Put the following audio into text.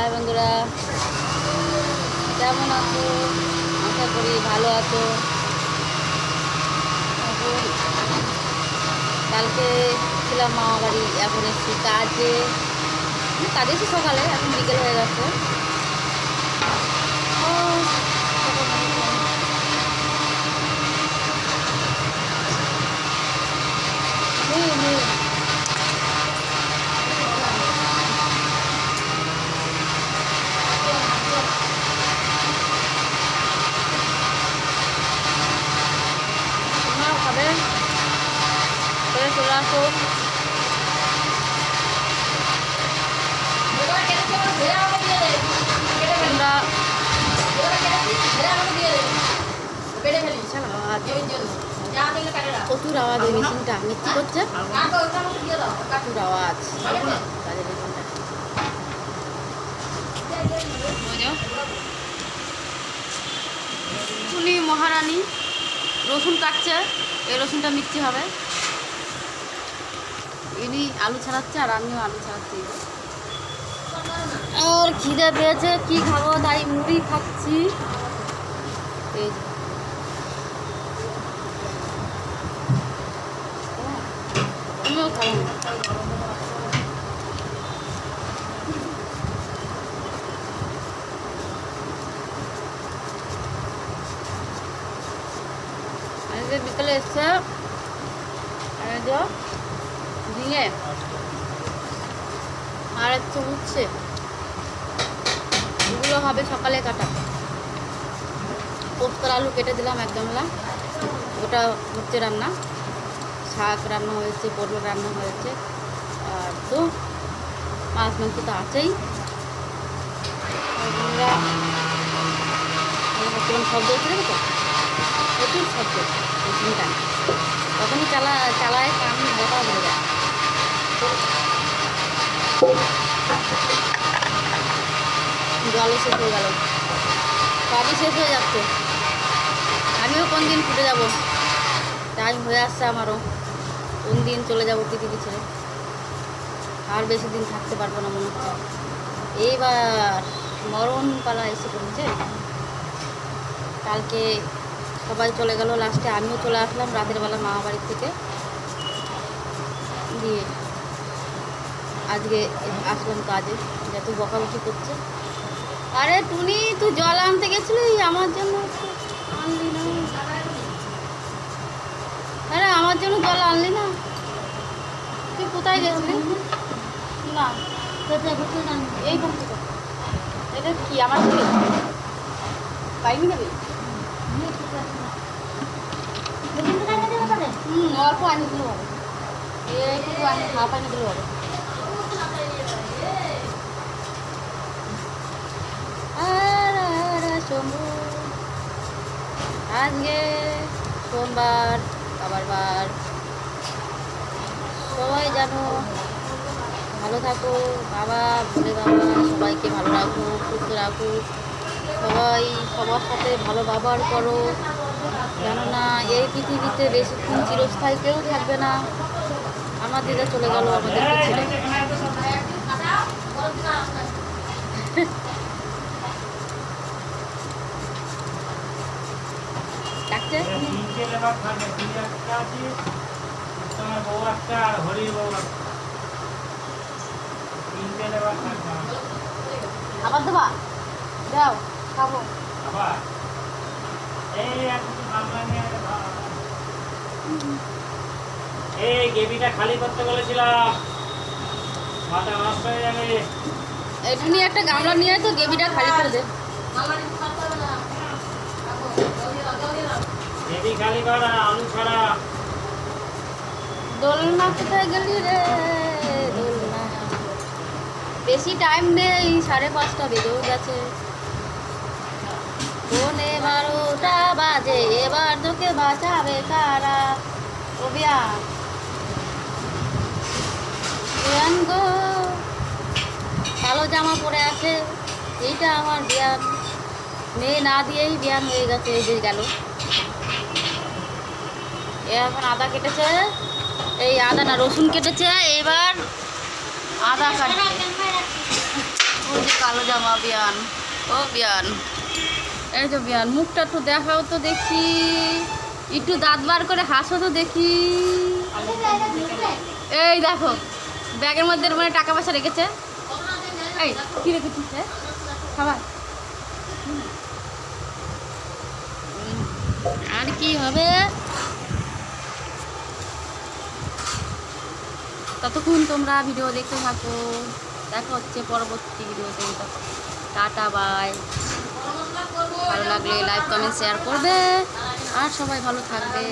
High বন্ধুরা, কেমন আছো? আশা করি ভালো আছো। কালকে ছিলাম মামা বাড়ি, এখন এসেছি কাজে। কাজে এসেছি সকালে, এখন বিকেল হয়ে গেছে। খাবে চলে আসো। প্রচুর আওয়াজ, ওই মেশিনটা মিথ্যে করছে, প্রচুর আওয়াজ। উনি মহারানী রসুন কাটছে, এই রসুনটা মিক্সি হবে। ইনি আলু ছাড়াচ্ছে আর আমিও আলু ছাড়াচ্ছি। আর খিদে পেয়েছে, কি খাবো তাই মুড়ি খাচ্ছি। এই আমিও খাবো না। বিকেলে এসছে দিয়ে আর একটু উঠছে, এগুলো হবে সকালে কাটা। পোস্তর আলু কেটে দিলাম এক গামলা, ওটা হচ্ছে রান্না। শাক রান্না হয়েছে, পটল রান্না হয়েছে, আর তো মাছ মাংস তো আছেই। শব্দ হচ্ছে, দেখো তো প্রচুর শব্দ। মেশিনটা তখনই চালায় কান ব্যথা হয়ে যায়। জলও শেষ হয়ে গেল, সবই শেষ হয়ে যাচ্ছে। আমিও কোন দিন ফুটে যাব, টাইম হয়ে আসছে আমারও। কোন দিন চলে যাবো পৃথিবী ছেড়ে, আর বেশি দিন থাকতে পারবো না মনে হচ্ছে। এইবার মরণ পালা এসে পড়েছে। কালকে সবাই চলে গেল, লাস্টে আমিও চলে আসলাম রাতের বেলা মামা বাড়ির থেকে। দিয়ে আজকে আসলাম কাজে, যত বকাবকি করছে। আরে টুনি, তুই জল আনতে গেছিলি আমার জন্য, আনলি না? আরে আমার জন্য জল আনলি না? তুই কোথায় গেছিলি? না এই ভক্তি, এটা কি আমার ছেলে পাইনি নেবে? অল্প আনি দিলে হবে, একটু আনি হাফ আনি দিলে হবে। আজকে সোমবার, বাবার বার। সবাই জানো ভালো থাকো, বাবা বলে বাবা সবাইকে ভালো রাখো, সুস্থ রাখো। সবাই সবার সাথে ভালো ব্যবহার করো, জানো না এই পৃথিবীতে বেশিক্ষণ চিরস্থায়ী কেউ থাকবে না। আমার দিদা চলে গেল আমাদেরকে ছেড়ে। ডাকছে আবার দেবা, দাও খাবো। এই গেবিটা খালি করতে বলেছিলাম, মাথা নষ্ট হয়ে যাবে। এখানে একটা গামলা নিয়ে তো গেবিটা খালি করে দে। গেবি খালি কর, আলু ছাড়া। দোলনা কোথায় গেলি রে দোলনা? বেশি টাইম নেই, 5:30 বেজেও গেছে। 12:15 বাজে, এবার তোকে বাঁচাবে কারা? ও বিয়ান গো, কালো জামা পরে আছে, এইটা আমার বিয়ান। মেয়ে না দিয়েই বিয়ান হয়ে গেছে, এই যে গেল। এখন আদা কেটেছে, এই আদা না রসুন কেটেছে, এবার আদা কাটছে। ওই যে কালো জামা বিয়ান, ও বিয়ান, এই যে বিয়ান, মুখটা একটু দেখাও তো দেখি, একটু দাঁত বার করে হাসো তো দেখি। এই দেখো ব্যাগের মধ্যে মানে টাকা পয়সা রেখেছে। এই কি রেখেছিস রে? খাবার। আর কি হবে? ততক্ষণ তোমরা ভিডিও দেখতে থাকো, দেখা হচ্ছে পরবর্তী ভিডিওতে। Tata bye. ভালো লাগলে লাইক কমেন্ট শেয়ার করবে আর সবাই ভালো থাকবে।